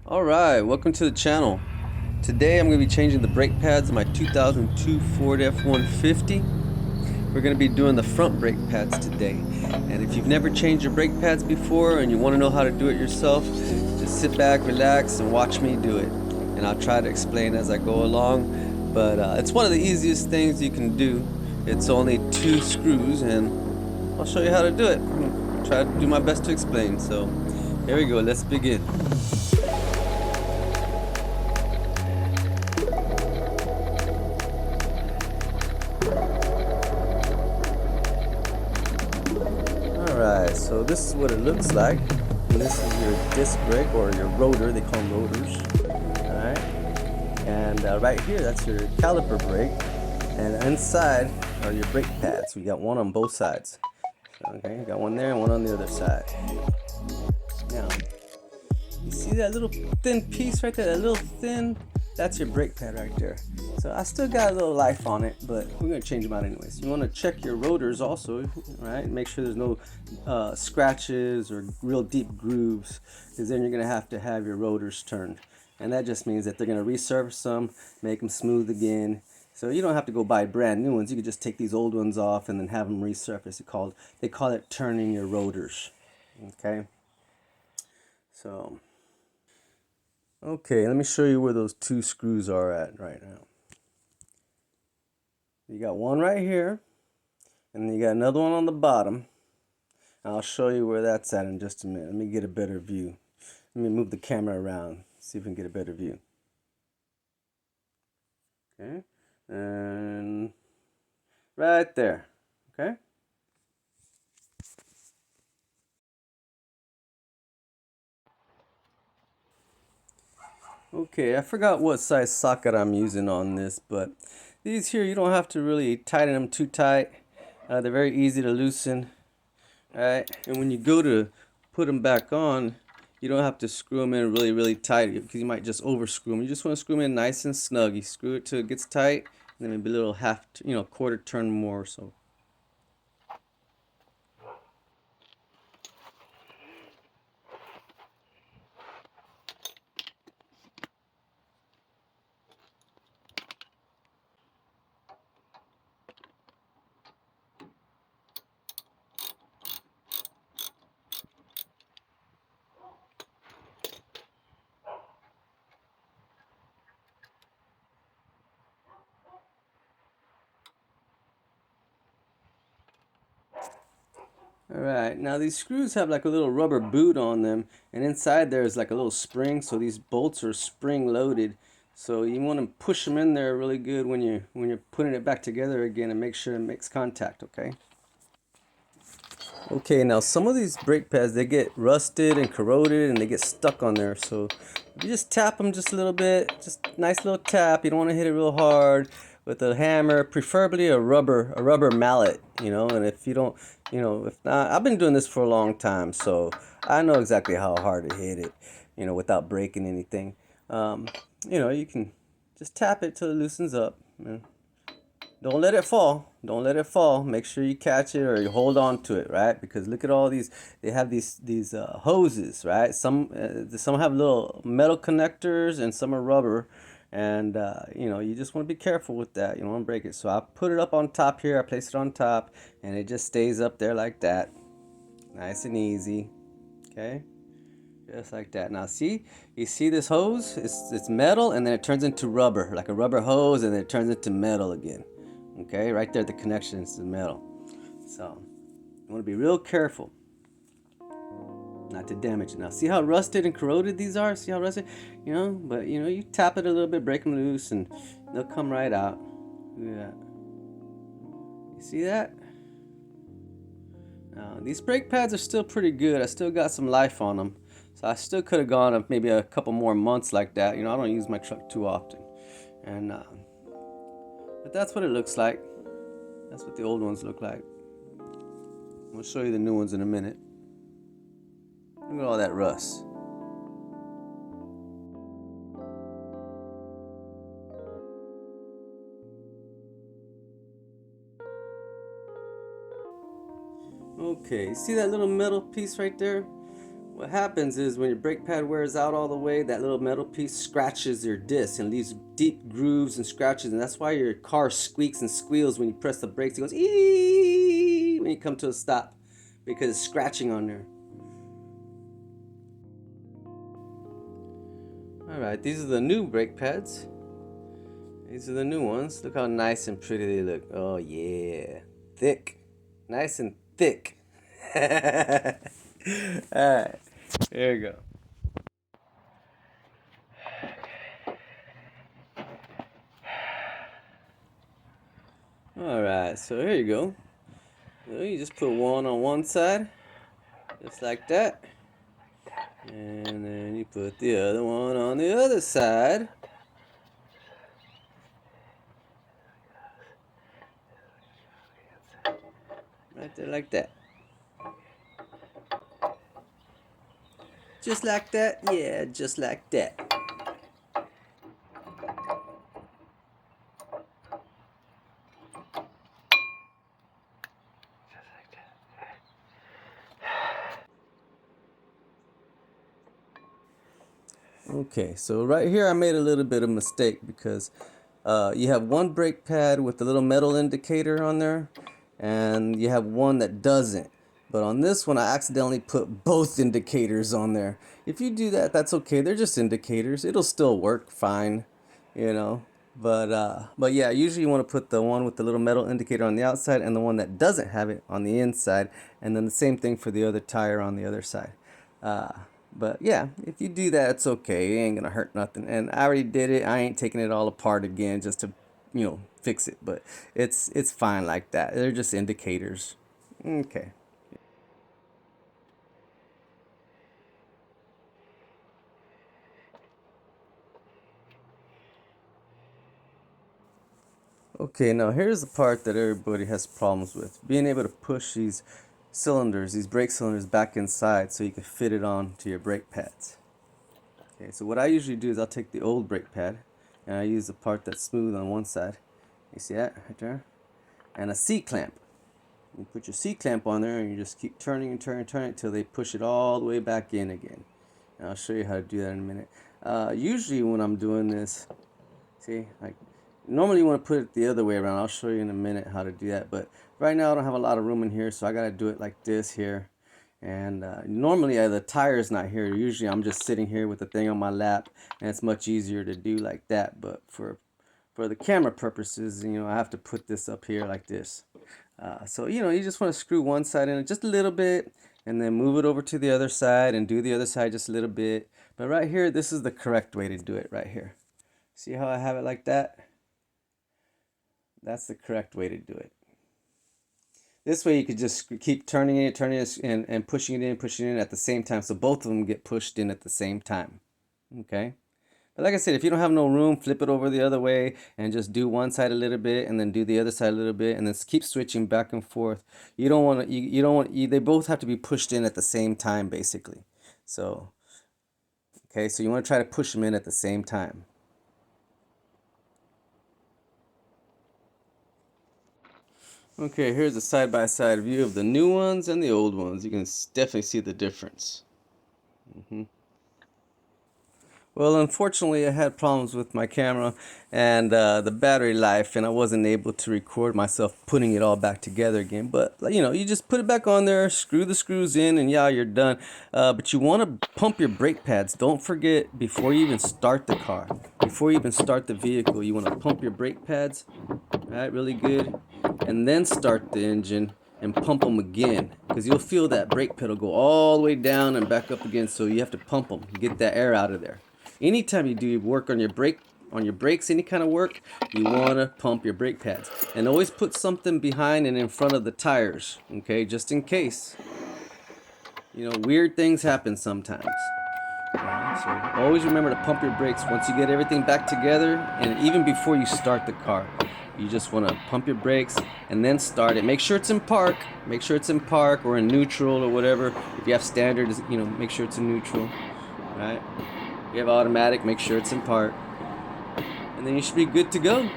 Alright, welcome to the channel. Today I'm going to be changing the brake pads of my 2002 Ford F150. We're going to be doing the front brake pads today. And if you've never changed your brake pads before and you want to know how to do it yourself, just sit back, relax, and watch me do it. And I'll try to explain as I go along. But it's one of the easiest things you can do. It's only 2 screws and I'll show you how to do it. I'll try to do my best to explain. So here we go, let's begin. Alright, so this is what it looks like. And this is your disc brake, or your rotor, they call them rotors. Alright, and right here, that's your caliper brake. And inside are your brake pads. We got one on both sides. Okay, got one there and one on the other side. Now, you see that little thin piece right there, that little thin, that's your brake pad right there. So I still got a little life on it, but we're going to change them out anyways. You want to check your rotors also, right? Make sure there's no scratches or real deep grooves, because then you're going to have your rotors turned. And that just means that they're going to resurface them, make them smooth again. So you don't have to go buy brand new ones. You could just take these old ones off and then have them resurface. They call it turning your rotors. Okay. So, okay, let me show you where those 2 screws are at right now. You got one right here, and then you got another one on the bottom. I'll show you where that's at in just a minute. Let me get a better view. Let me move the camera around, see if we can get a better view. Okay, and right there. Okay. Okay, I forgot what size socket I'm using on this, but these here, you don't have to really tighten them too tight. They're very easy to loosen. Alright, and when you go to put them back on, you don't have to screw them in really tight, because you might just over screw them. You just want to screw them in nice and snug. You screw it till it gets tight, and then maybe a little quarter turn more or so. Alright, now these screws have like a little rubber boot on them, and inside there is like a little spring, so these bolts are spring loaded. So you want to push them in there really good when you're putting it back together again, and make sure it makes contact, okay? Okay, now some of these brake pads, they get rusted and corroded and they get stuck on there. So if you just tap them just a little bit, just nice little tap. You don't want to hit it real hard with a hammer, preferably a rubber mallet, and if you don't, if not, I've been doing this for a long time, so I know exactly how hard to hit it, without breaking anything. You can just tap it till it loosens up. Don't let it fall. Don't let it fall. Make sure you catch it or you hold on to it, right? Because look at all these. They have these hoses, right? Some have little metal connectors and some are rubber, and you just want to be careful with that. You don't want to break it. So I put it up on top here. I place it on top, and it just stays up there like that, nice and easy. Okay, just like that. Now see, you see this hose? It's metal, and then it turns into rubber, like a rubber hose, and then it turns into metal again. Okay, right there, the connection is the metal. So you want to be real careful not to damage it. Now see how rusted and corroded these are? See how rusted? But you tap it a little bit, break them loose, and they'll come right out. Look at that. You see that? Now these brake pads are still pretty good. I still got some life on them. So I still could have gone maybe a couple more months like that. I don't use my truck too often. And but that's what it looks like. That's what the old ones look like. I'll show you the new ones in a minute. Look at all that rust. Okay, see that little metal piece right there? What happens is when your brake pad wears out all the way, that little metal piece scratches your disc and leaves deep grooves and scratches, and that's why your car squeaks and squeals when you press the brakes. It goes ee when you come to a stop because it's scratching on there. Alright, these are the new brake pads. These are the new ones. Look how nice and pretty they look. Oh yeah. Thick. Nice and thick. Alright, there you go. Alright, so here you go. You just put one on one side, just like that. And then you put the other one on the other side. Right there like that. Just like that? Yeah, just like that. Okay, so right here I made a little bit of mistake because you have one brake pad with the little metal indicator on there, and you have one that doesn't. But on this one, I accidentally put both indicators on there. If you do that, that's okay. They're just indicators. It'll still work fine, you know. But yeah, usually you want to put the one with the little metal indicator on the outside and the one that doesn't have it on the inside, and then the same thing for the other tire on the other side. Uh, but yeah, if you do that, it's okay. It ain't gonna hurt nothing. And I already did it. I ain't taking it all apart again just to, fix it. But it's fine like that. They're just indicators. Okay. Okay, now here's the part that everybody has problems with. Being able to push these cylinders, these brake cylinders back inside so you can fit it on to your brake pads. Okay, so what I usually do is I'll take the old brake pad and I use the part that's smooth on one side. You see that right there? And a C-clamp. You put your C-clamp on there and you just keep turning and turning and turning until they push it all the way back in again. And I'll show you how to do that in a minute. Usually when I'm doing this, see, like normally you want to put it the other way around. I'll show you in a minute how to do that. But right now I don't have a lot of room in here, so I got to do it like this here. And normally the tire's not here. Usually I'm just sitting here with the thing on my lap, and it's much easier to do like that. But for the camera purposes, I have to put this up here like this. So you just want to screw one side in just a little bit, and then move it over to the other side and do the other side just a little bit. But right here, this is the correct way to do it right here. See how I have it like that? That's the correct way to do it. This way you could just keep turning it, and pushing it in at the same time, so both of them get pushed in at the same time. Okay? But like I said, if you don't have no room, flip it over the other way and just do one side a little bit and then do the other side a little bit and then keep switching back and forth. You don't want to, you don't want, they both have to be pushed in at the same time, basically. So, okay, so you want to try to push them in at the same time. Okay, here's a side-by-side view of the new ones and the old ones. You can definitely see the difference. Well, unfortunately, I had problems with my camera and the battery life, and I wasn't able to record myself putting it all back together again. But, you just put it back on there, screw the screws in, and yeah, you're done. But you want to pump your brake pads. Don't forget, before you even start the car, before you even start the vehicle, you want to pump your brake pads, right, really good, and then start the engine and pump them again, because you'll feel that brake pedal go all the way down and back up again. So you have to pump them, get that air out of there. Anytime you do work on your brakes, any kind of work, you want to pump your brake pads, and always put something behind and in front of the tires, okay, just in case. Weird things happen sometimes. So always remember to pump your brakes once you get everything back together, and even before you start the car. You just want to pump your brakes and then start it. Make sure it's in park. Make sure it's in park or in neutral or whatever. If you have standard, make sure it's in neutral, right? If you have automatic, make sure it's in park. And then you should be good to go.